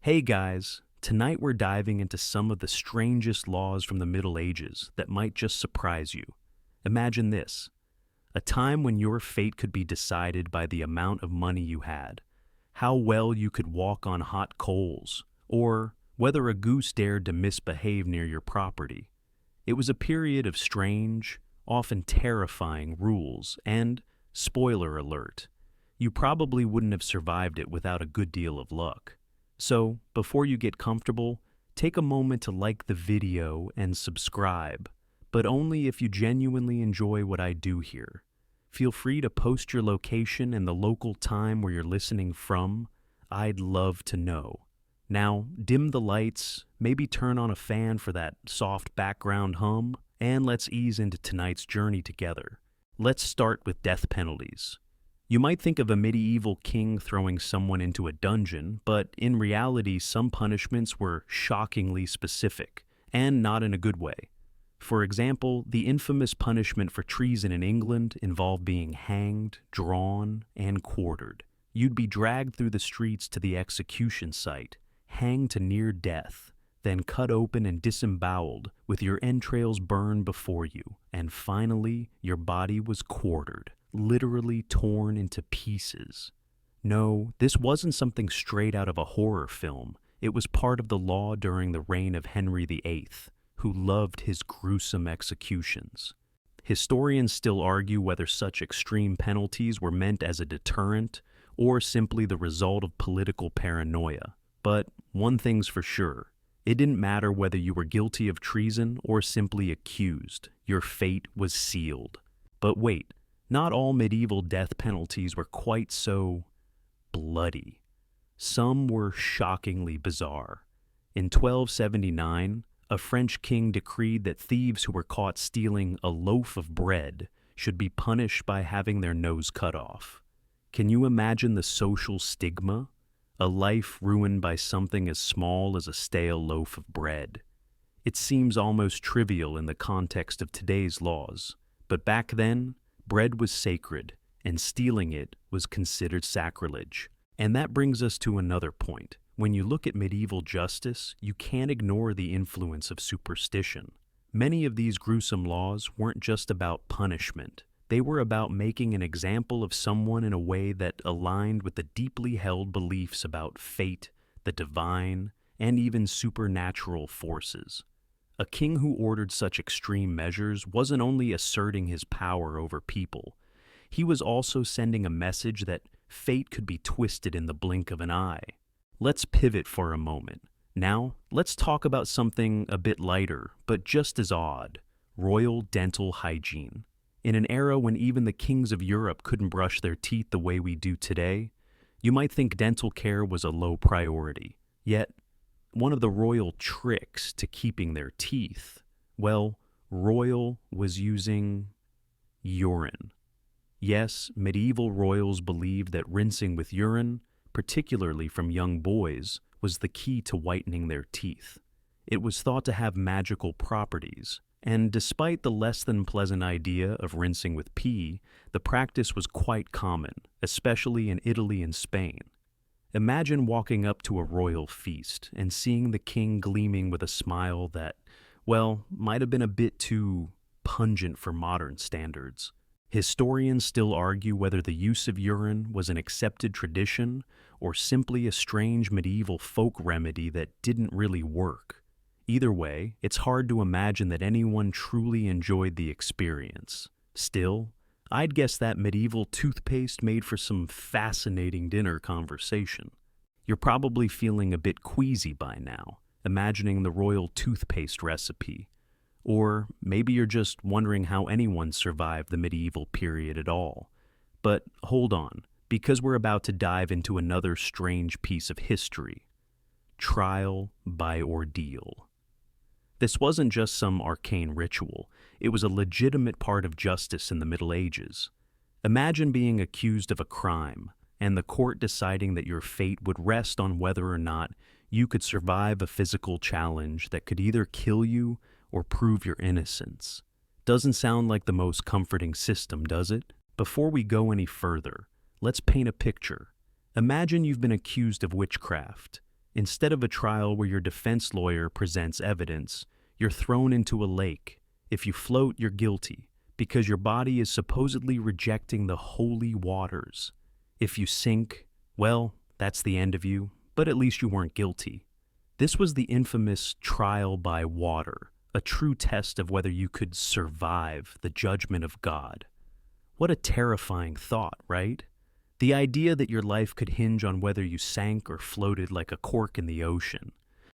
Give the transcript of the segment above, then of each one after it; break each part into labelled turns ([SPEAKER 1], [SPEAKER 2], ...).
[SPEAKER 1] Hey guys, tonight we're diving into some of the strangest laws from the Middle Ages that might just surprise you. Imagine this: a time when your fate could be decided by the amount of money you had, how well you could walk on hot coals, or whether a goose dared to misbehave near your property. It was a period of strange, often terrifying rules, and, spoiler alert, you probably wouldn't have survived it without a good deal of luck. So, before you get comfortable, take a moment to like the video and subscribe, but only if you genuinely enjoy what I do here. Feel free to post your location and the local time where you're listening from. I'd love to know. Now, dim the lights, maybe turn on a fan for that soft background hum, and let's ease into tonight's journey together. Let's start with death penalties. You might think of a medieval king throwing someone into a dungeon, but in reality, some punishments were shockingly specific, and not in a good way. For example, the infamous punishment for treason in England involved being hanged, drawn, and quartered. You'd be dragged through the streets to the execution site, hanged to near death, then cut open and disemboweled, with your entrails burned before you, and finally, your body was quartered, literally torn into pieces. No, this wasn't something straight out of a horror film. It was part of the law during the reign of Henry VIII, who loved his gruesome executions. Historians still argue whether such extreme penalties were meant as a deterrent or simply the result of political paranoia. But one thing's for sure: it didn't matter whether you were guilty of treason or simply accused. Your fate was sealed. But wait, not all medieval death penalties were quite so bloody. Some were shockingly bizarre. In 1279, a French king decreed that thieves who were caught stealing a loaf of bread should be punished by having their nose cut off. Can you imagine the social stigma? A life ruined by something as small as a stale loaf of bread. It seems almost trivial in the context of today's laws, but back then, bread was sacred, and stealing it was considered sacrilege. And that brings us to another point. When you look at medieval justice, you can't ignore the influence of superstition. Many of these gruesome laws weren't just about punishment. They were about making an example of someone in a way that aligned with the deeply held beliefs about fate, the divine, and even supernatural forces. A king who ordered such extreme measures wasn't only asserting his power over people, he was also sending a message that fate could be twisted in the blink of an eye. Let's pivot for a moment. Now, let's talk about something a bit lighter, but just as odd: royal dental hygiene. In an era when even the kings of Europe couldn't brush their teeth the way we do today, you might think dental care was a low priority. Yet, one of the royal tricks to keeping their teeth, well, royal was using urine. Yes, medieval royals believed that rinsing with urine, particularly from young boys, was the key to whitening their teeth. It was thought to have magical properties, and despite the less than pleasant idea of rinsing with pee, the practice was quite common, especially in Italy and Spain. Imagine walking up to a royal feast and seeing the king gleaming with a smile that, well, might have been a bit too pungent for modern standards. Historians still argue whether the use of urine was an accepted tradition or simply a strange medieval folk remedy that didn't really work. Either way, it's hard to imagine that anyone truly enjoyed the experience. Still, I'd guess that medieval toothpaste made for some fascinating dinner conversation. You're probably feeling a bit queasy by now, imagining the royal toothpaste recipe. Or maybe you're just wondering how anyone survived the medieval period at all. But hold on, because we're about to dive into another strange piece of history: trial by ordeal. This wasn't just some arcane ritual, it was a legitimate part of justice in the Middle Ages. Imagine being accused of a crime, and the court deciding that your fate would rest on whether or not you could survive a physical challenge that could either kill you or prove your innocence. Doesn't sound like the most comforting system, does it? Before we go any further, let's paint a picture. Imagine you've been accused of witchcraft. Instead of a trial where your defense lawyer presents evidence, you're thrown into a lake. If you float, you're guilty, because your body is supposedly rejecting the holy waters. If you sink, well, that's the end of you, but at least you weren't guilty. This was the infamous trial by water, a true test of whether you could survive the judgment of God. What a terrifying thought, right? The idea that your life could hinge on whether you sank or floated like a cork in the ocean.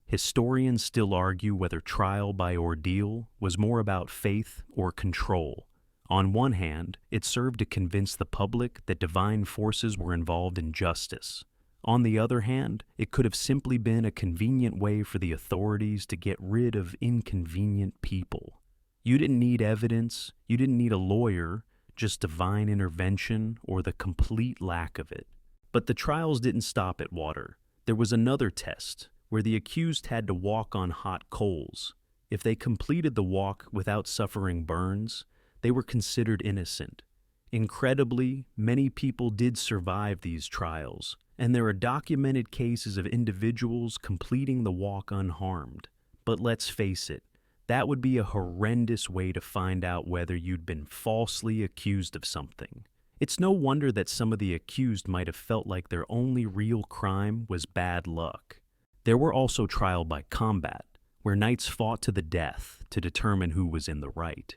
[SPEAKER 1] Historians still argue whether trial by ordeal was more about faith or control. On one hand, it served to convince the public that divine forces were involved in justice. On the other hand, it could have simply been a convenient way for the authorities to get rid of inconvenient people. You didn't need evidence, you didn't need a lawyer, just divine intervention or the complete lack of it. But the trials didn't stop at water. There was another test, where the accused had to walk on hot coals. If they completed the walk without suffering burns, they were considered innocent. Incredibly, many people did survive these trials, and there are documented cases of individuals completing the walk unharmed. But let's face it, that would be a horrendous way to find out whether you'd been falsely accused of something. It's no wonder that some of the accused might have felt like their only real crime was bad luck. There were also trial by combat, where knights fought to the death to determine who was in the right.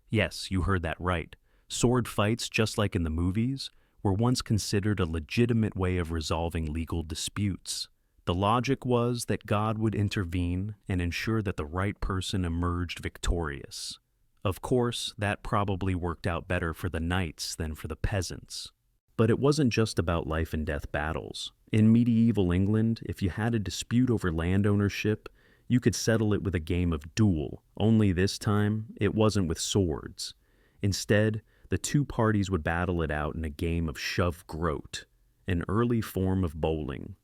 [SPEAKER 1] Yes, you heard that right. Sword fights, just like in the movies, were once considered a legitimate way of resolving legal disputes. The logic was that God would intervene and ensure that the right person emerged victorious. Of course, that probably worked out better for the knights than for the peasants. But it wasn't just about life and death battles. In medieval England, if you had a dispute over land ownership, you could settle it with a game of duel, only this time it wasn't with swords. Instead, the two parties would battle it out in a game of shove-groat, an early form of bowling.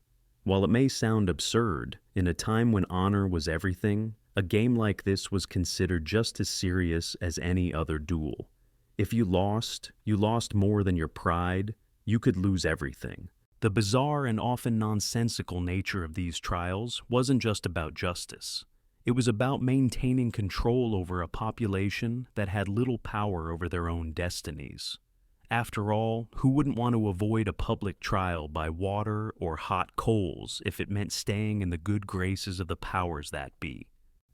[SPEAKER 1] While it may sound absurd, in a time when honor was everything, a game like this was considered just as serious as any other duel. If you lost more than your pride, you could lose everything. The bizarre and often nonsensical nature of these trials wasn't just about justice. It was about maintaining control over a population that had little power over their own destinies. After all, who wouldn't want to avoid a public trial by water or hot coals if it meant staying in the good graces of the powers that be?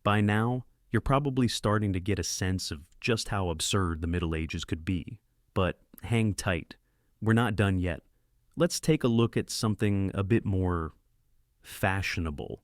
[SPEAKER 1] By now, you're probably starting to get a sense of just how absurd the Middle Ages could be. But hang tight. We're not done yet. Let's take a look at something a bit more fashionable.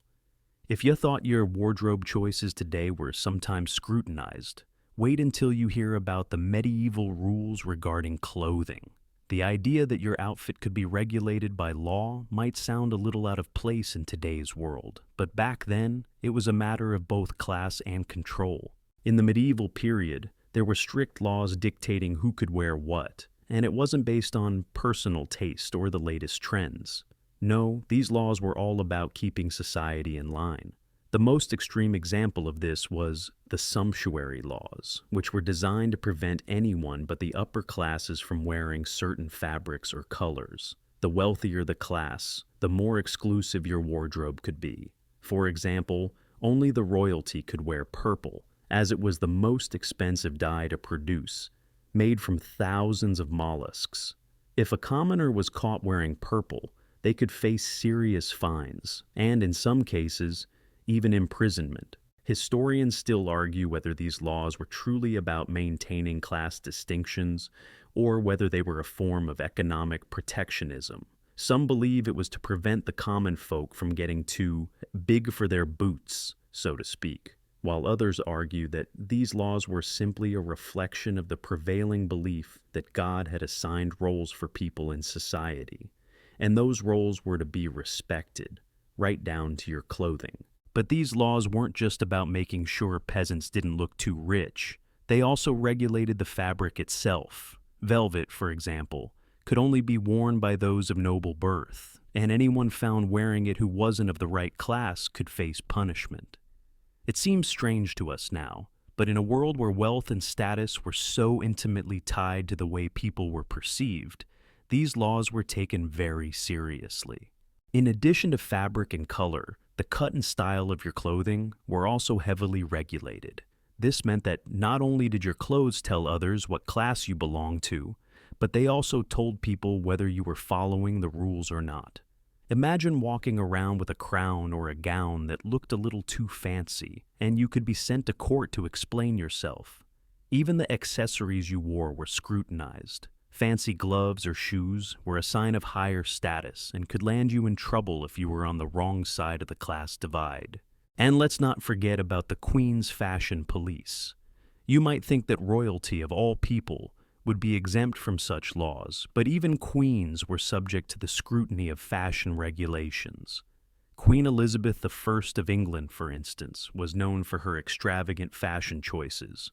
[SPEAKER 1] If you thought your wardrobe choices today were sometimes scrutinized, wait until you hear about the medieval rules regarding clothing. The idea that your outfit could be regulated by law might sound a little out of place in today's world, but back then, it was a matter of both class and control. In the medieval period, there were strict laws dictating who could wear what, and it wasn't based on personal taste or the latest trends. No, these laws were all about keeping society in line. The most extreme example of this was the sumptuary laws, which were designed to prevent anyone but the upper classes from wearing certain fabrics or colors. The wealthier the class, the more exclusive your wardrobe could be. For example, only the royalty could wear purple, as it was the most expensive dye to produce, made from thousands of mollusks. If a commoner was caught wearing purple, they could face serious fines, and in some cases, even imprisonment. Historians still argue whether these laws were truly about maintaining class distinctions or whether they were a form of economic protectionism. Some believe it was to prevent the common folk from getting too big for their boots, so to speak, while others argue that these laws were simply a reflection of the prevailing belief that God had assigned roles for people in society, and those roles were to be respected, right down to your clothing. But these laws weren't just about making sure peasants didn't look too rich. They also regulated the fabric itself. Velvet, for example, could only be worn by those of noble birth, and anyone found wearing it who wasn't of the right class could face punishment. It seems strange to us now, but in a world where wealth and status were so intimately tied to the way people were perceived, these laws were taken very seriously. In addition to fabric and color, the cut and style of your clothing were also heavily regulated. This meant that not only did your clothes tell others what class you belonged to, but they also told people whether you were following the rules or not. Imagine walking around with a crown or a gown that looked a little too fancy, and you could be sent to court to explain yourself. Even the accessories you wore were scrutinized. Fancy gloves or shoes were a sign of higher status and could land you in trouble if you were on the wrong side of the class divide. And let's not forget about the Queen's fashion police. You might think that royalty, of all people, would be exempt from such laws, but even queens were subject to the scrutiny of fashion regulations. Queen Elizabeth I of England, for instance, was known for her extravagant fashion choices.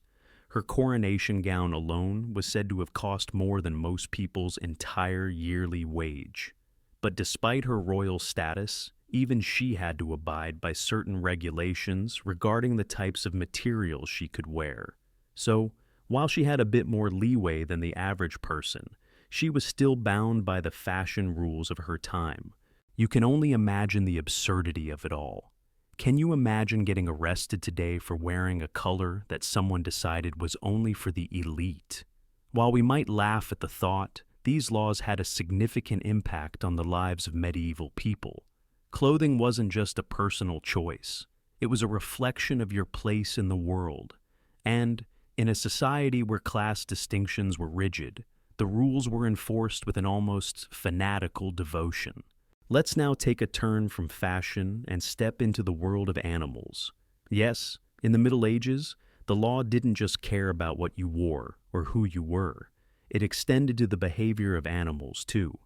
[SPEAKER 1] Her coronation gown alone was said to have cost more than most people's entire yearly wage. But despite her royal status, even she had to abide by certain regulations regarding the types of materials she could wear. So, while she had a bit more leeway than the average person, she was still bound by the fashion rules of her time. You can only imagine the absurdity of it all. Can you imagine getting arrested today for wearing a color that someone decided was only for the elite? While we might laugh at the thought, these laws had a significant impact on the lives of medieval people. Clothing wasn't just a personal choice. It was a reflection of your place in the world. And, in a society where class distinctions were rigid, the rules were enforced with an almost fanatical devotion. Let's now take a turn from fashion and step into the world of animals. Yes, in the Middle Ages, the law didn't just care about what you wore or who you were. It extended to the behavior of animals, too.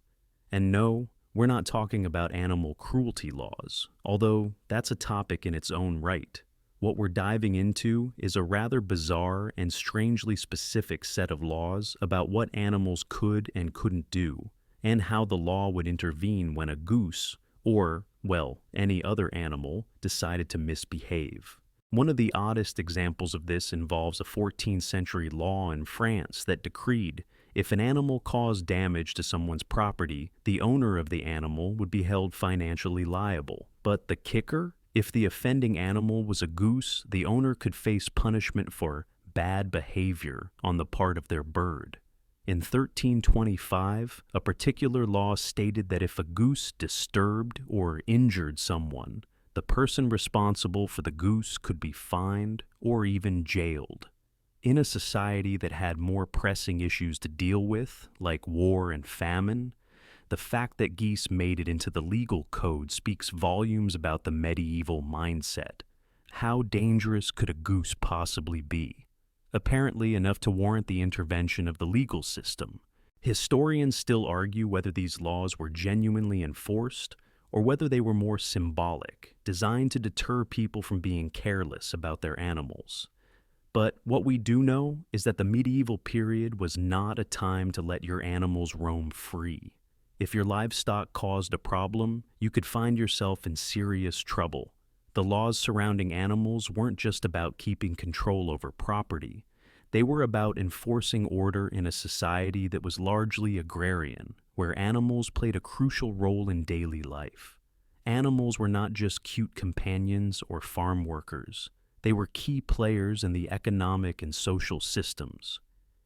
[SPEAKER 1] And no, we're not talking about animal cruelty laws, although that's a topic in its own right. What we're diving into is a rather bizarre and strangely specific set of laws about what animals could and couldn't do, and how the law would intervene when a goose, or, well, any other animal, decided to misbehave. One of the oddest examples of this involves a 14th century law in France that decreed if an animal caused damage to someone's property, the owner of the animal would be held financially liable. But the kicker? If the offending animal was a goose, the owner could face punishment for bad behavior on the part of their bird. In 1325, a particular law stated that if a goose disturbed or injured someone, the person responsible for the goose could be fined or even jailed. In a society that had more pressing issues to deal with, like war and famine, the fact that geese made it into the legal code speaks volumes about the medieval mindset. How dangerous could a goose possibly be? Apparently enough to warrant the intervention of the legal system. Historians still argue whether these laws were genuinely enforced or whether they were more symbolic, designed to deter people from being careless about their animals. But what we do know is that the medieval period was not a time to let your animals roam free. If your livestock caused a problem, you could find yourself in serious trouble. The laws surrounding animals weren't just about keeping control over property. They were about enforcing order in a society that was largely agrarian, where animals played a crucial role in daily life. Animals were not just cute companions or farm workers. They were key players in the economic and social systems.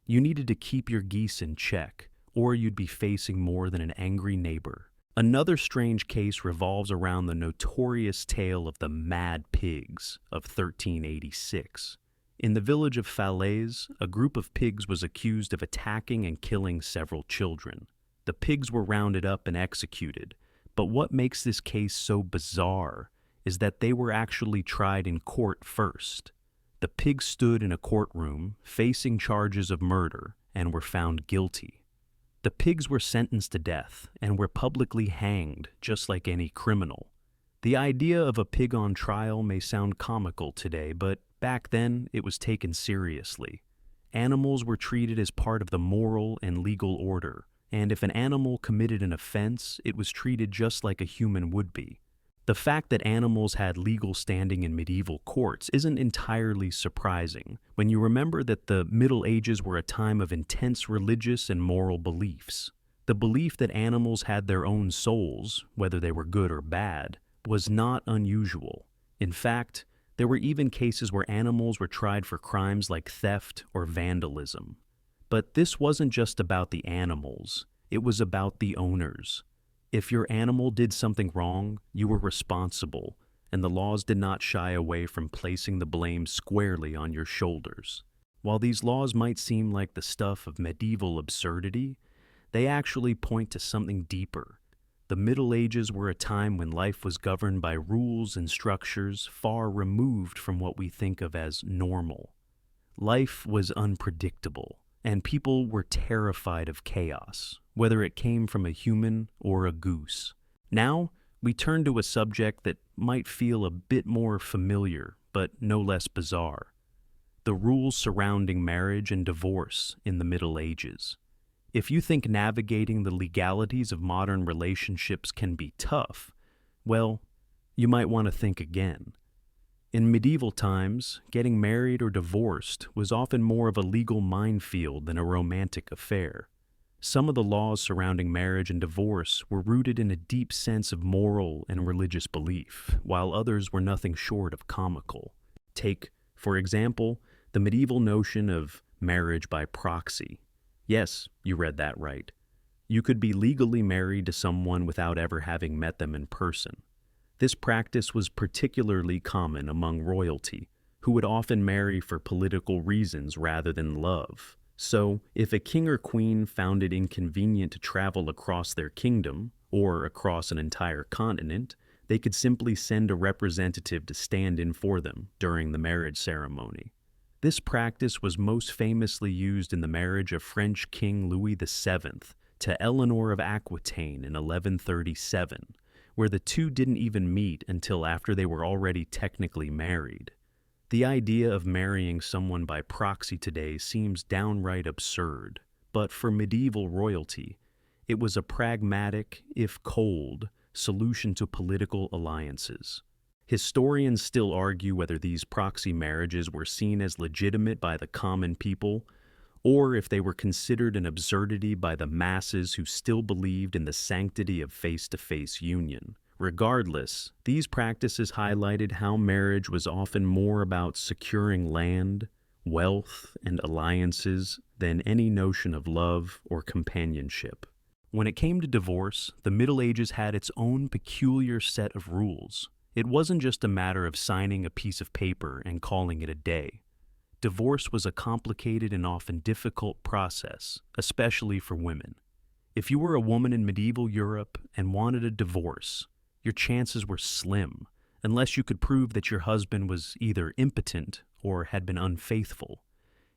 [SPEAKER 1] You needed to keep your geese in check, or you'd be facing more than an angry neighbor. Another strange case revolves around the notorious tale of the mad pigs of 1386. In the village of Falaise, a group of pigs was accused of attacking and killing several children. The pigs were rounded up and executed, but what makes this case so bizarre is that they were actually tried in court first. The pigs stood in a courtroom, facing charges of murder, and were found guilty. The pigs were sentenced to death and were publicly hanged, just like any criminal. The idea of a pig on trial may sound comical today, but back then it was taken seriously. Animals were treated as part of the moral and legal order, and if an animal committed an offense, it was treated just like a human would be. The fact that animals had legal standing in medieval courts isn't entirely surprising when you remember that the Middle Ages were a time of intense religious and moral beliefs. The belief that animals had their own souls, whether they were good or bad, was not unusual. In fact, there were even cases where animals were tried for crimes like theft or vandalism. But this wasn't just about the animals, it was about the owners. If your animal did something wrong, you were responsible, and the laws did not shy away from placing the blame squarely on your shoulders. While these laws might seem like the stuff of medieval absurdity, they actually point to something deeper. The Middle Ages were a time when life was governed by rules and structures far removed from what we think of as normal. Life was unpredictable, and people were terrified of chaos, whether it came from a human or a goose. Now, we turn to a subject that might feel a bit more familiar, but no less bizarre: the rules surrounding marriage and divorce in the Middle Ages. If you think navigating the legalities of modern relationships can be tough, well, you might want to think again. In medieval times, getting married or divorced was often more of a legal minefield than a romantic affair. Some of the laws surrounding marriage and divorce were rooted in a deep sense of moral and religious belief, while others were nothing short of comical. Take, for example, the medieval notion of marriage by proxy. Yes, you read that right. You could be legally married to someone without ever having met them in person. This practice was particularly common among royalty, who would often marry for political reasons rather than love. So, if a king or queen found it inconvenient to travel across their kingdom, or across an entire continent, they could simply send a representative to stand in for them during the marriage ceremony. This practice was most famously used in the marriage of French King Louis VII to Eleanor of Aquitaine in 1137, where the two didn't even meet until after they were already technically married. The idea of marrying someone by proxy today seems downright absurd, but for medieval royalty, it was a pragmatic, if cold, solution to political alliances. Historians still argue whether these proxy marriages were seen as legitimate by the common people, or if they were considered an absurdity by the masses who still believed in the sanctity of face-to-face union. Regardless, these practices highlighted how marriage was often more about securing land, wealth, and alliances than any notion of love or companionship. When it came to divorce, the Middle Ages had its own peculiar set of rules. It wasn't just a matter of signing a piece of paper and calling it a day. Divorce was a complicated and often difficult process, especially for women. If you were a woman in medieval Europe and wanted a divorce, your chances were slim, unless you could prove that your husband was either impotent or had been unfaithful.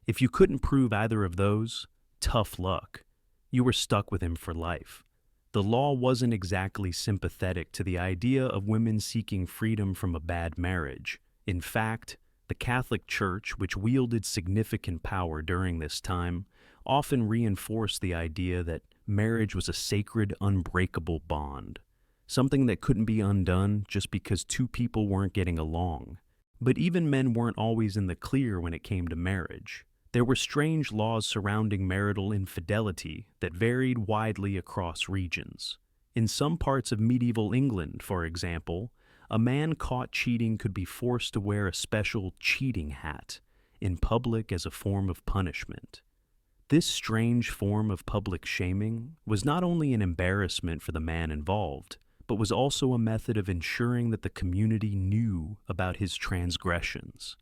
[SPEAKER 1] If you couldn't prove either of those, tough luck. You were stuck with him for life. The law wasn't exactly sympathetic to the idea of women seeking freedom from a bad marriage. In fact, the Catholic Church, which wielded significant power during this time, often reinforced the idea that marriage was a sacred, unbreakable bond, something that couldn't be undone just because two people weren't getting along. But even men weren't always in the clear when it came to marriage. There were strange laws surrounding marital infidelity that varied widely across regions. In some parts of medieval England, for example, a man caught cheating could be forced to wear a special cheating hat in public as a form of punishment. This strange form of public shaming was not only an embarrassment for the man involved, but was also a method of ensuring that the community knew about his transgressions.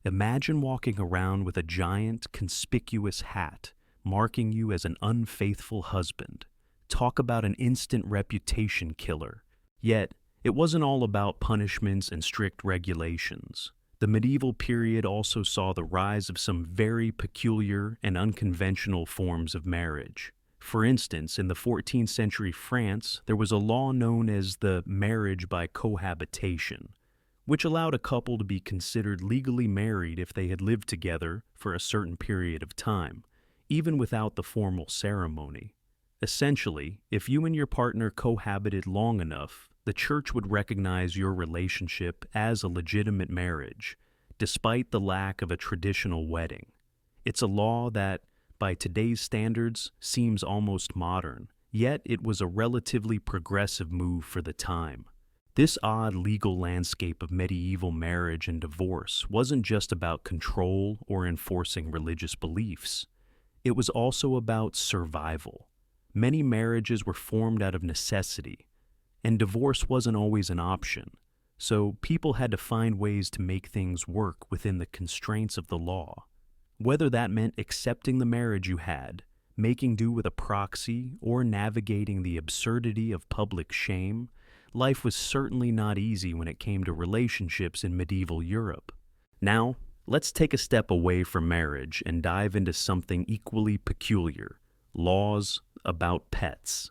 [SPEAKER 1] Imagine walking around with a giant, conspicuous hat marking you as an unfaithful husband. Talk about an instant reputation killer. Yet, it wasn't all about punishments and strict regulations. The medieval period also saw the rise of some very peculiar and unconventional forms of marriage. For instance, in the 14th century France, there was a law known as the marriage by cohabitation, which allowed a couple to be considered legally married if they had lived together for a certain period of time, even without the formal ceremony. Essentially, if you and your partner cohabited long enough, the church would recognize your relationship as a legitimate marriage, despite the lack of a traditional wedding. It's a law that, by today's standards, seems almost modern, yet it was a relatively progressive move for the time. This odd legal landscape of medieval marriage and divorce wasn't just about control or enforcing religious beliefs. It was also about survival. Many marriages were formed out of necessity, and divorce wasn't always an option, so people had to find ways to make things work within the constraints of the law. Whether that meant accepting the marriage you had, making do with a proxy, or navigating the absurdity of public shame, life was certainly not easy when it came to relationships in medieval Europe. Now, let's take a step away from marriage and dive into something equally peculiar: laws about pets.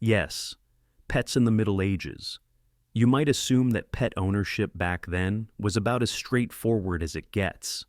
[SPEAKER 1] Yes, pets in the Middle Ages. You might assume that pet ownership back then was about as straightforward as it gets,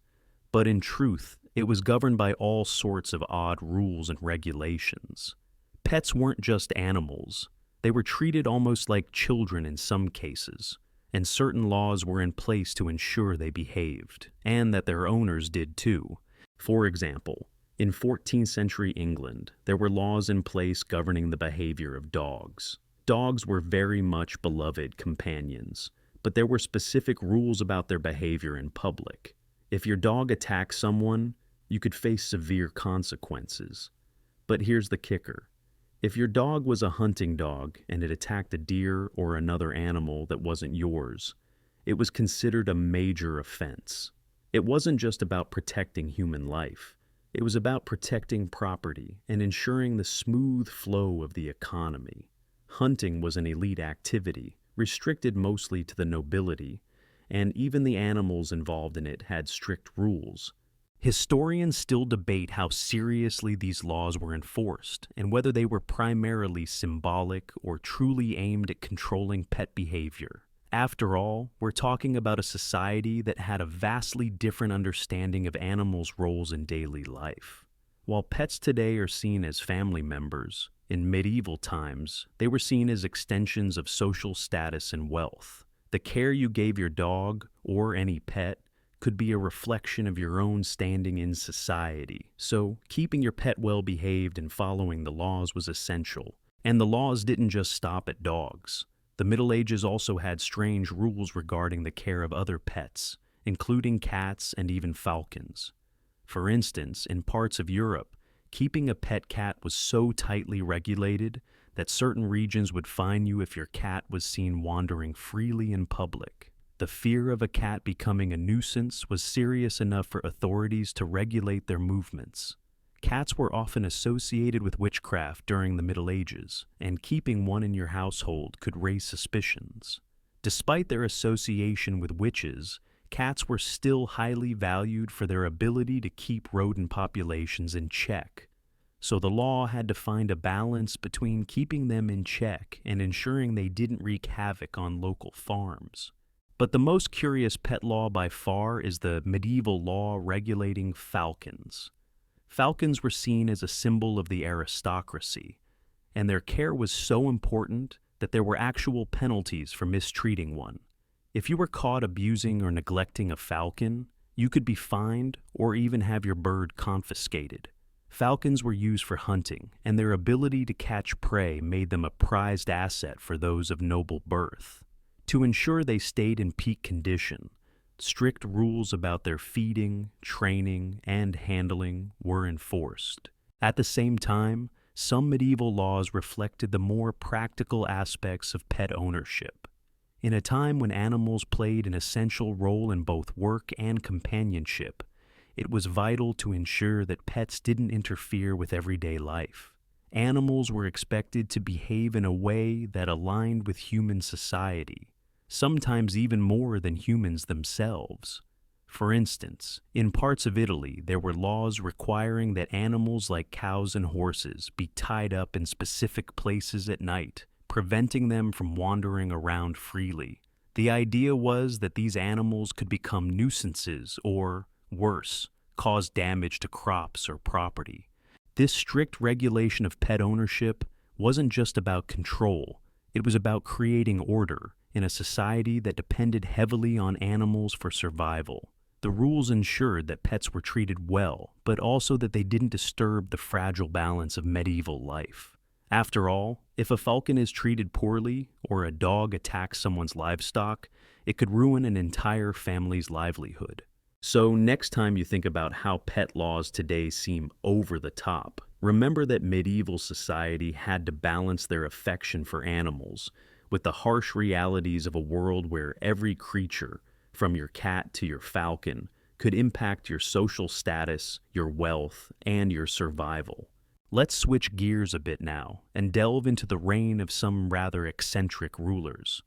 [SPEAKER 1] but in truth, it was governed by all sorts of odd rules and regulations. Pets weren't just animals. They were treated almost like children in some cases, and certain laws were in place to ensure they behaved, and that their owners did too. For example, in 14th century England, there were laws in place governing the behavior of dogs. Dogs were very much beloved companions, but there were specific rules about their behavior in public. If your dog attacked someone, you could face severe consequences. But here's the kicker. If your dog was a hunting dog and it attacked a deer or another animal that wasn't yours, it was considered a major offense. It wasn't just about protecting human life. It was about protecting property and ensuring the smooth flow of the economy. Hunting was an elite activity, restricted mostly to the nobility, and even the animals involved in it had strict rules. Historians still debate how seriously these laws were enforced and whether they were primarily symbolic or truly aimed at controlling pet behavior. After all, we're talking about a society that had a vastly different understanding of animals' roles in daily life. While pets today are seen as family members, in medieval times, they were seen as extensions of social status and wealth. The care you gave your dog, or any pet, could be a reflection of your own standing in society. So, keeping your pet well behaved and following the laws was essential. And the laws didn't just stop at dogs. The Middle Ages also had strange rules regarding the care of other pets, including cats and even falcons. For instance, in parts of Europe, keeping a pet cat was so tightly regulated that certain regions would fine you if your cat was seen wandering freely in public. The fear of a cat becoming a nuisance was serious enough for authorities to regulate their movements. Cats were often associated with witchcraft during the Middle Ages, and keeping one in your household could raise suspicions. Despite their association with witches, cats were still highly valued for their ability to keep rodent populations in check. So the law had to find a balance between keeping them in check and ensuring they didn't wreak havoc on local farms. But the most curious pet law by far is the medieval law regulating falcons. Falcons were seen as a symbol of the aristocracy, and their care was so important that there were actual penalties for mistreating one. If you were caught abusing or neglecting a falcon, you could be fined or even have your bird confiscated. Falcons were used for hunting, and their ability to catch prey made them a prized asset for those of noble birth. To ensure they stayed in peak condition, strict rules about their feeding, training, and handling were enforced. At the same time, some medieval laws reflected the more practical aspects of pet ownership. In a time when animals played an essential role in both work and companionship, it was vital to ensure that pets didn't interfere with everyday life. Animals were expected to behave in a way that aligned with human society, sometimes even more than humans themselves. For instance, in parts of Italy, there were laws requiring that animals like cows and horses be tied up in specific places at night, preventing them from wandering around freely. The idea was that these animals could become nuisances or, worse, cause damage to crops or property. This strict regulation of pet ownership wasn't just about control, it was about creating order in a society that depended heavily on animals for survival. The rules ensured that pets were treated well, but also that they didn't disturb the fragile balance of medieval life. After all, if a falcon is treated poorly or a dog attacks someone's livestock, it could ruin an entire family's livelihood. So next time you think about how pet laws today seem over the top, remember that medieval society had to balance their affection for animals with the harsh realities of a world where every creature, from your cat to your falcon, could impact your social status, your wealth, and your survival. Let's switch gears a bit now and delve into the reign of some rather eccentric rulers.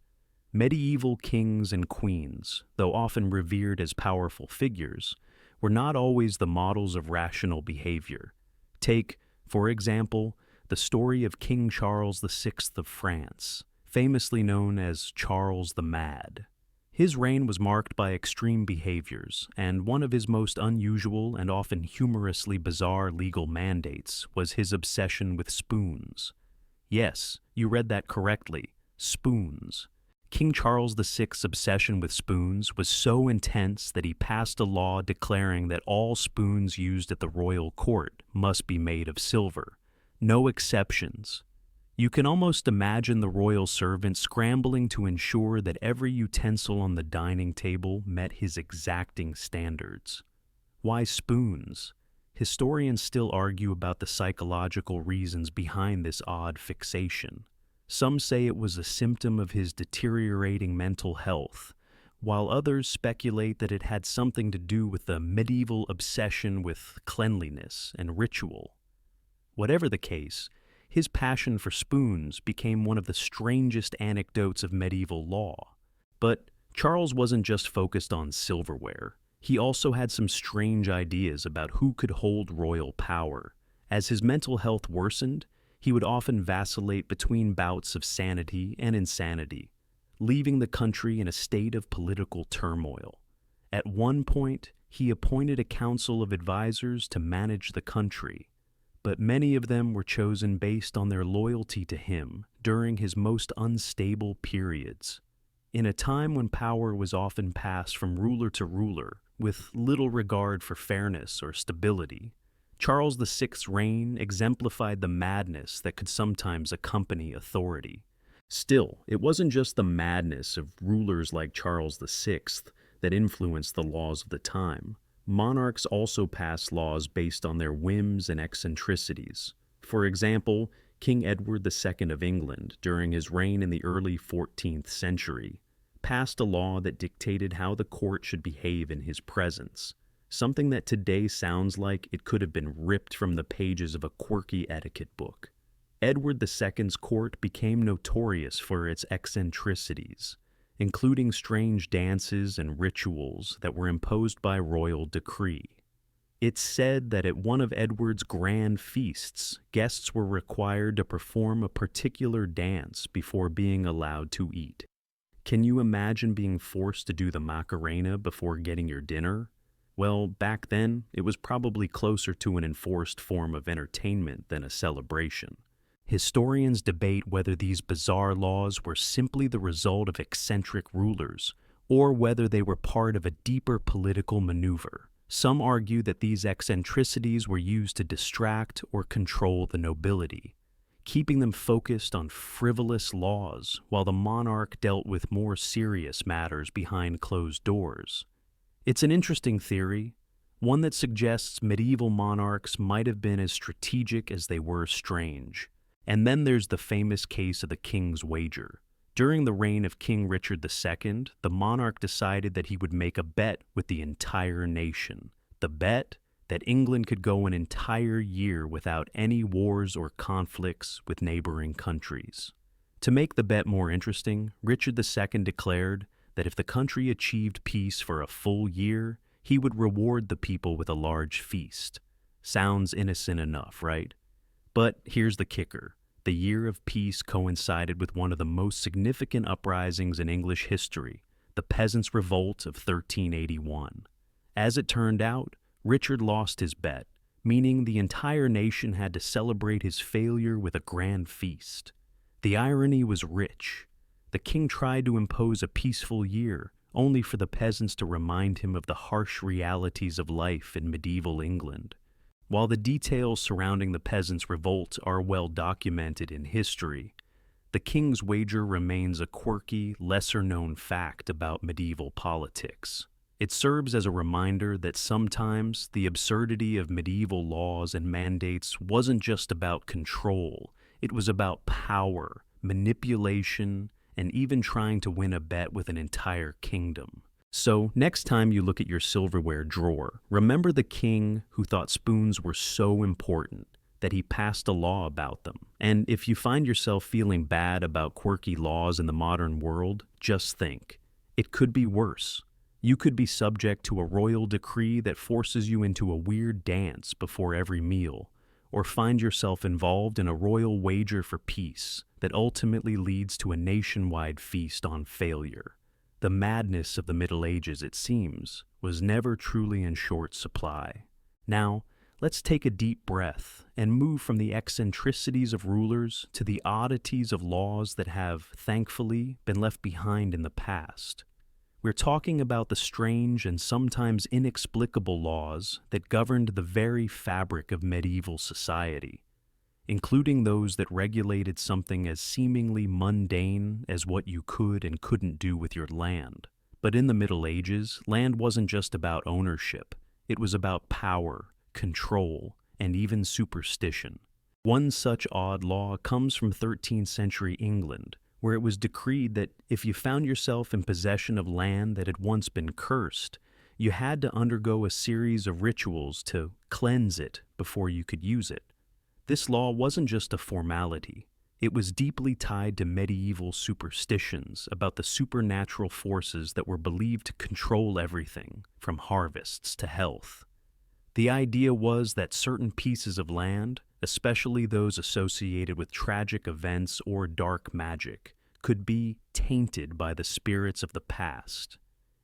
[SPEAKER 1] Medieval kings and queens, though often revered as powerful figures, were not always the models of rational behavior. Take, for example, the story of King Charles VI of France, famously known as Charles the Mad. His reign was marked by extreme behaviors, and one of his most unusual and often humorously bizarre legal mandates was his obsession with spoons. Yes, you read that correctly, spoons. King Charles VI's obsession with spoons was so intense that he passed a law declaring that all spoons used at the royal court must be made of silver. No exceptions. You can almost imagine the royal servant scrambling to ensure that every utensil on the dining table met his exacting standards. Why spoons? Historians still argue about the psychological reasons behind this odd fixation. Some say it was a symptom of his deteriorating mental health, while others speculate that it had something to do with the medieval obsession with cleanliness and ritual. Whatever the case, his passion for spoons became one of the strangest anecdotes of medieval law. But Charles wasn't just focused on silverware. He also had some strange ideas about who could hold royal power. As his mental health worsened, he would often vacillate between bouts of sanity and insanity, leaving the country in a state of political turmoil. At one point, he appointed a council of advisors to manage the country, but many of them were chosen based on their loyalty to him during his most unstable periods. In a time when power was often passed from ruler to ruler, with little regard for fairness or stability, Charles VI's reign exemplified the madness that could sometimes accompany authority. Still, it wasn't just the madness of rulers like Charles VI that influenced the laws of the time. Monarchs also passed laws based on their whims and eccentricities. For example, King Edward II of England, during his reign in the early 14th century, passed a law that dictated how the court should behave in his presence, something that today sounds like it could have been ripped from the pages of a quirky etiquette book. Edward II's court became notorious for its eccentricities, including strange dances and rituals that were imposed by royal decree. It's said that at one of Edward's grand feasts, guests were required to perform a particular dance before being allowed to eat. Can you imagine being forced to do the Macarena before getting your dinner? Well, back then, it was probably closer to an enforced form of entertainment than a celebration. Historians debate whether these bizarre laws were simply the result of eccentric rulers, or whether they were part of a deeper political maneuver. Some argue that these eccentricities were used to distract or control the nobility, keeping them focused on frivolous laws while the monarch dealt with more serious matters behind closed doors. It's an interesting theory, one that suggests medieval monarchs might have been as strategic as they were strange. And then there's the famous case of the King's Wager. During the reign of King Richard II, the monarch decided that he would make a bet with the entire nation. The bet that England could go an entire year without any wars or conflicts with neighboring countries. To make the bet more interesting, Richard II declared that if the country achieved peace for a full year, he would reward the people with a large feast. Sounds innocent enough, right? But here's the kicker. The year of peace coincided with one of the most significant uprisings in English history, the Peasants' Revolt of 1381. As it turned out, Richard lost his bet, meaning the entire nation had to celebrate his failure with a grand feast. The irony was rich. The king tried to impose a peaceful year, only for the peasants to remind him of the harsh realities of life in medieval England. While the details surrounding the peasants' revolt are well documented in history, the king's wager remains a quirky, lesser-known fact about medieval politics. It serves as a reminder that sometimes the absurdity of medieval laws and mandates wasn't just about control, it was about power, manipulation, and even trying to win a bet with an entire kingdom. So, next time you look at your silverware drawer, remember the king who thought spoons were so important that he passed a law about them. And if you find yourself feeling bad about quirky laws in the modern world, just think, it could be worse. You could be subject to a royal decree that forces you into a weird dance before every meal, or find yourself involved in a royal wager for peace that ultimately leads to a nationwide feast on failure. The madness of the Middle Ages, it seems, was never truly in short supply. Now, let's take a deep breath and move from the eccentricities of rulers to the oddities of laws that have, thankfully, been left behind in the past. We're talking about the strange and sometimes inexplicable laws that governed the very fabric of medieval society, including those that regulated something as seemingly mundane as what you could and couldn't do with your land. But in the Middle Ages, land wasn't just about ownership. It was about power, control, and even superstition. One such odd law comes from 13th century England, where it was decreed that if you found yourself in possession of land that had once been cursed, you had to undergo a series of rituals to cleanse it before you could use it. This law wasn't just a formality. It was deeply tied to medieval superstitions about the supernatural forces that were believed to control everything, from harvests to health. The idea was that certain pieces of land, especially those associated with tragic events or dark magic, could be tainted by the spirits of the past.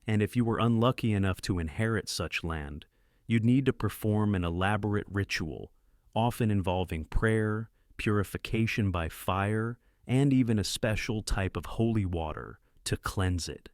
[SPEAKER 1] And if you were unlucky enough to inherit such land, you'd need to perform an elaborate ritual, often involving prayer, purification by fire, and even a special type of holy water to cleanse it.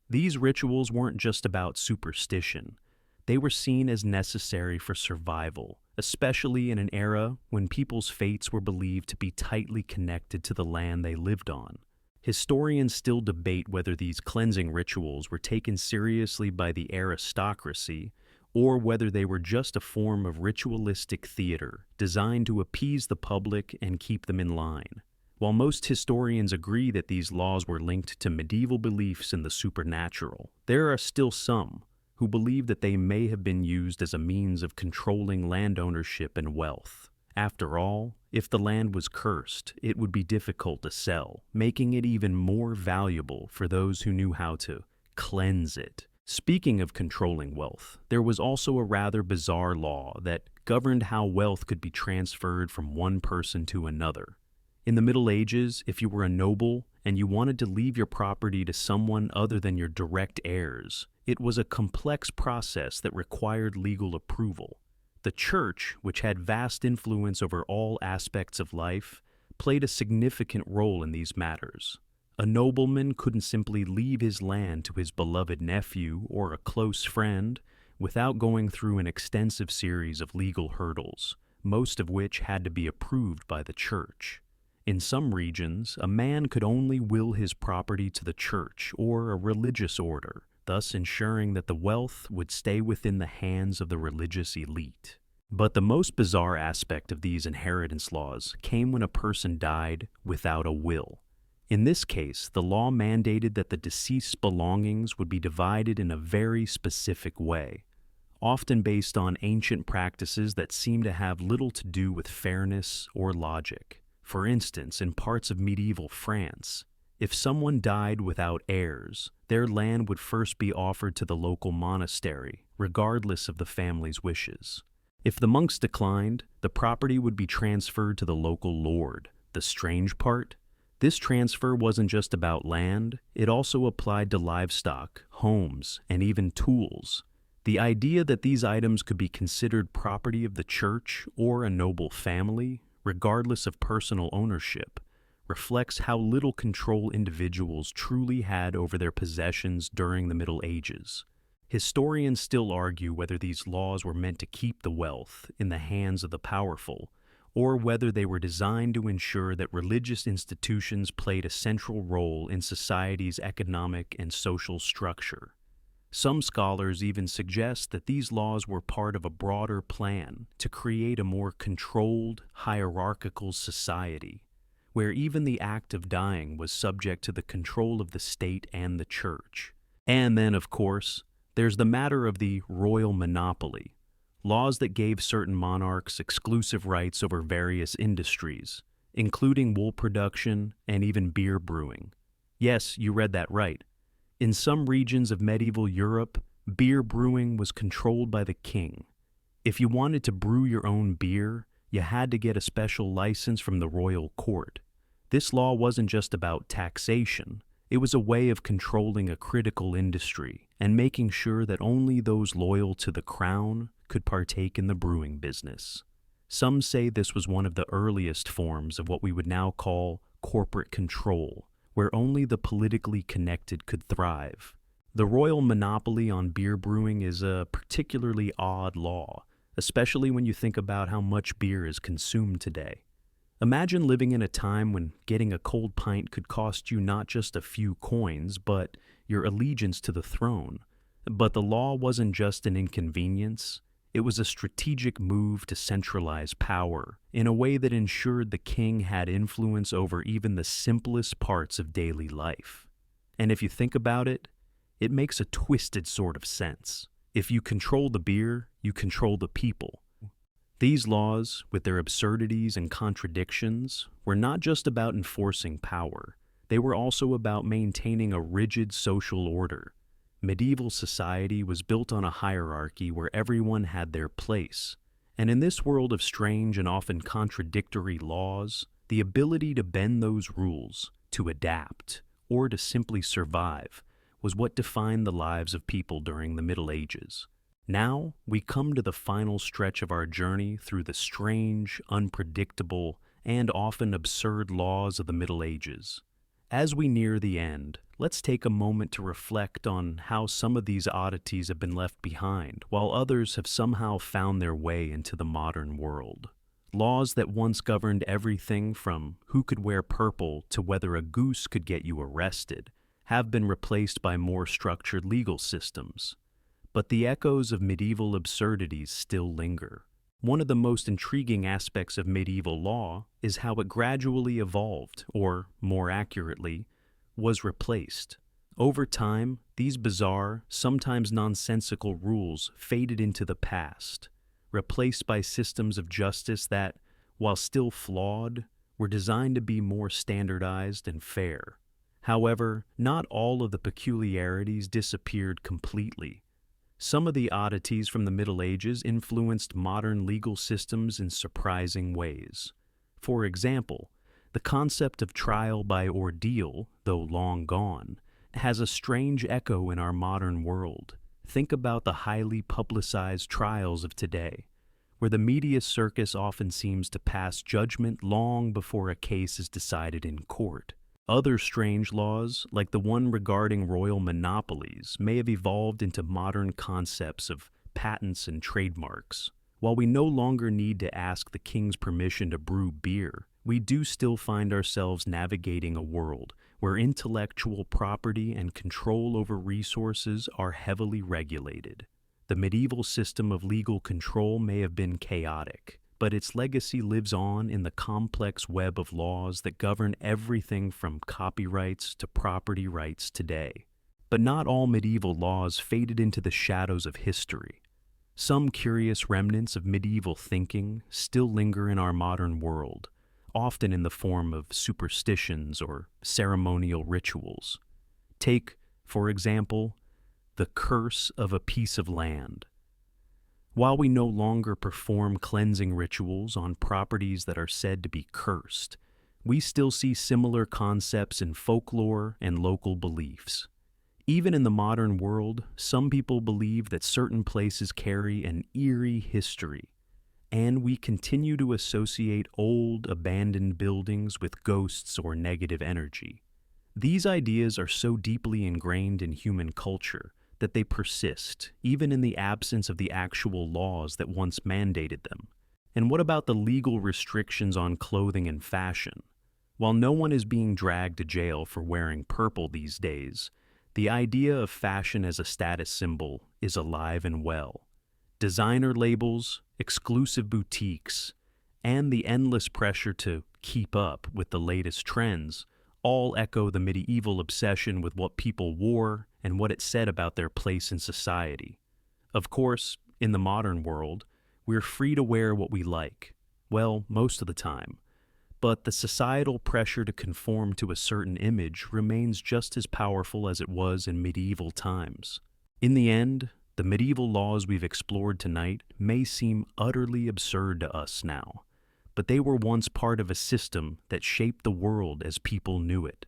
[SPEAKER 1] These rituals weren't just about superstition. They were seen as necessary for survival, especially in an era when people's fates were believed to be tightly connected to the land they lived on. Historians still debate whether these cleansing rituals were taken seriously by the aristocracy or whether they were just a form of ritualistic theater designed to appease the public and keep them in line. While most historians agree that these laws were linked to medieval beliefs in the supernatural, there are still some who believe that they may have been used as a means of controlling land ownership and wealth. After all, if the land was cursed, it would be difficult to sell, making it even more valuable for those who knew how to cleanse it. Speaking of controlling wealth, there was also a rather bizarre law that governed how wealth could be transferred from one person to another. In the Middle Ages, if you were a noble and you wanted to leave your property to someone other than your direct heirs, it was a complex process that required legal approval. The church, which had vast influence over all aspects of life, played a significant role in these matters. A nobleman couldn't simply leave his land to his beloved nephew or a close friend without going through an extensive series of legal hurdles, most of which had to be approved by the church. In some regions, a man could only will his property to the church or a religious order, thus ensuring that the wealth would stay within the hands of the religious elite. But the most bizarre aspect of these inheritance laws came when a person died without a will. In this case, the law mandated that the deceased's belongings would be divided in a very specific way, often based on ancient practices that seem to have little to do with fairness or logic. For instance, in parts of medieval France, if someone died without heirs, their land would first be offered to the local monastery, regardless of the family's wishes. If the monks declined, the property would be transferred to the local lord. The strange part? This transfer wasn't just about land, it also applied to livestock, homes, and even tools. The idea that these items could be considered property of the church or a noble family, regardless of personal ownership, reflects how little control individuals truly had over their possessions during the Middle Ages. Historians still argue whether these laws were meant to keep the wealth in the hands of the powerful, or whether they were designed to ensure that religious institutions played a central role in society's economic and social structure. Some scholars even suggest that these laws were part of a broader plan to create a more controlled, hierarchical society, where even the act of dying was subject to the control of the state and the church. And then, of course, there's the matter of the royal monopoly, laws that gave certain monarchs exclusive rights over various industries, including wool production and even beer brewing. Yes, you read that right. In some regions of medieval Europe, beer brewing was controlled by the king. If you wanted to brew your own beer, you had to get a special license from the royal court. This law wasn't just about taxation. It was a way of controlling a critical industry and making sure that only those loyal to the crown could partake in the brewing business. Some say this was one of the earliest forms of what we would now call corporate control, where only the politically connected could thrive. The royal monopoly on beer brewing is a particularly odd law, especially when you think about how much beer is consumed today. Imagine living in a time when getting a cold pint could cost you not just a few coins, but your allegiance to the throne. But the law wasn't just an inconvenience. It was a strategic move to centralize power in a way that ensured the king had influence over even the simplest parts of daily life. And if you think about it, it makes a twisted sort of sense. If you control the beer, you control the people. These laws, with their absurdities and contradictions, were not just about enforcing power. They were also about maintaining a rigid social order. Medieval society was built on a hierarchy where everyone had their place. And in this world of strange and often contradictory laws, the ability to bend those rules, to adapt, or to simply survive, was what defined the lives of people during the Middle Ages. Now, we come to the final stretch of our journey through the strange, unpredictable, and often absurd laws of the Middle Ages. As we near the end, let's take a moment to reflect on how some of these oddities have been left behind, while others have somehow found their way into the modern world. Laws that once governed everything from who could wear purple to whether a goose could get you arrested have been replaced by more structured legal systems. But the echoes of medieval absurdities still linger. One of the most intriguing aspects of medieval law is how it gradually evolved, or, more accurately, was replaced. Over time, these bizarre, sometimes nonsensical rules faded into the past, replaced by systems of justice that, while still flawed, were designed to be more standardized and fair. However, not all of the peculiarities disappeared completely. Some of the oddities from the Middle Ages influenced modern legal systems in surprising ways. For example, the concept of trial by ordeal, though long gone, has a strange echo in our modern world. Think about the highly publicized trials of today, where the media circus often seems to pass judgment long before a case is decided in court. Other strange laws, like the one regarding royal monopolies, may have evolved into modern concepts of patents and trademarks. While we no longer need to ask the king's permission to brew beer, we do still find ourselves navigating a world where intellectual property and control over resources are heavily regulated. The medieval system of legal control may have been chaotic, but its legacy lives on in the complex web of laws that govern everything from copyrights to property rights today. But not all medieval laws faded into the shadows of history. Some curious remnants of medieval thinking still linger in our modern world, often in the form of superstitions or ceremonial rituals. Take, for example, the curse of a piece of land. While we no longer perform cleansing rituals on properties that are said to be cursed, we still see similar concepts in folklore and local beliefs. Even in the modern world, some people believe that certain places carry an eerie history, and we continue to associate old, abandoned buildings with ghosts or negative energy. These ideas are so deeply ingrained in human culture that they persist, even in the absence of the actual laws that once mandated them. And what about the legal restrictions on clothing and fashion? While no one is being dragged to jail for wearing purple these days, the idea of fashion as a status symbol is alive and well. Designer labels, exclusive boutiques, and the endless pressure to keep up with the latest trends all echo the medieval obsession with what people wore and what it said about their place in society. Of course, in the modern world, we're free to wear what we like, well, most of the time, but the societal pressure to conform to a certain image remains just as powerful as it was in medieval times. In the end, the medieval laws we've explored tonight may seem utterly absurd to us now, but they were once part of a system that shaped the world as people knew it.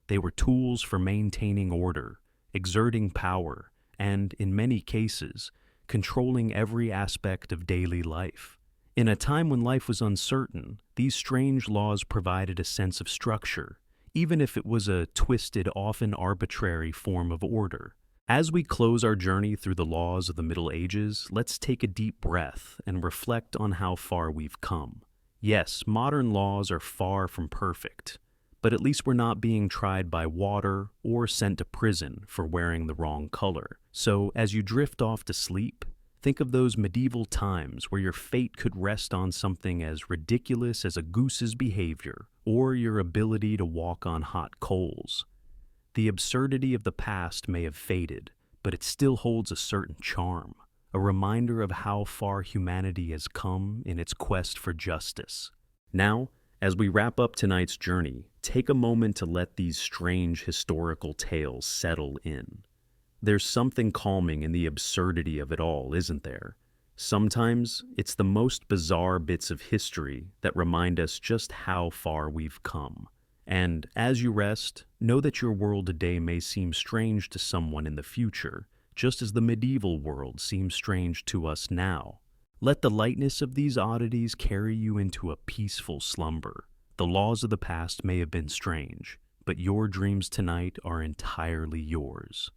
[SPEAKER 1] They were tools for maintaining order, exerting power, and, in many cases, controlling every aspect of daily life. In a time when life was uncertain, these strange laws provided a sense of structure, even if it was a twisted, often arbitrary form of order. As we close our journey through the laws of the Middle Ages, let's take a deep breath and reflect on how far we've come. Yes, modern laws are far from perfect, but at least we're not being tried by water or sent to prison for wearing the wrong color. So, as you drift off to sleep, think of those medieval times where your fate could rest on something as ridiculous as a goose's behavior or your ability to walk on hot coals. The absurdity of the past may have faded, but it still holds a certain charm, a reminder of how far humanity has come in its quest for justice. Now, as we wrap up tonight's journey, take a moment to let these strange historical tales settle in. There's something calming in the absurdity of it all, isn't there? Sometimes it's the most bizarre bits of history that remind us just how far we've come. And as you rest, know that your world today may seem strange to someone in the future, just as the medieval world seems strange to us now. Let the lightness of these oddities carry you into a peaceful slumber. The laws of the past may have been strange, but your dreams tonight are entirely yours.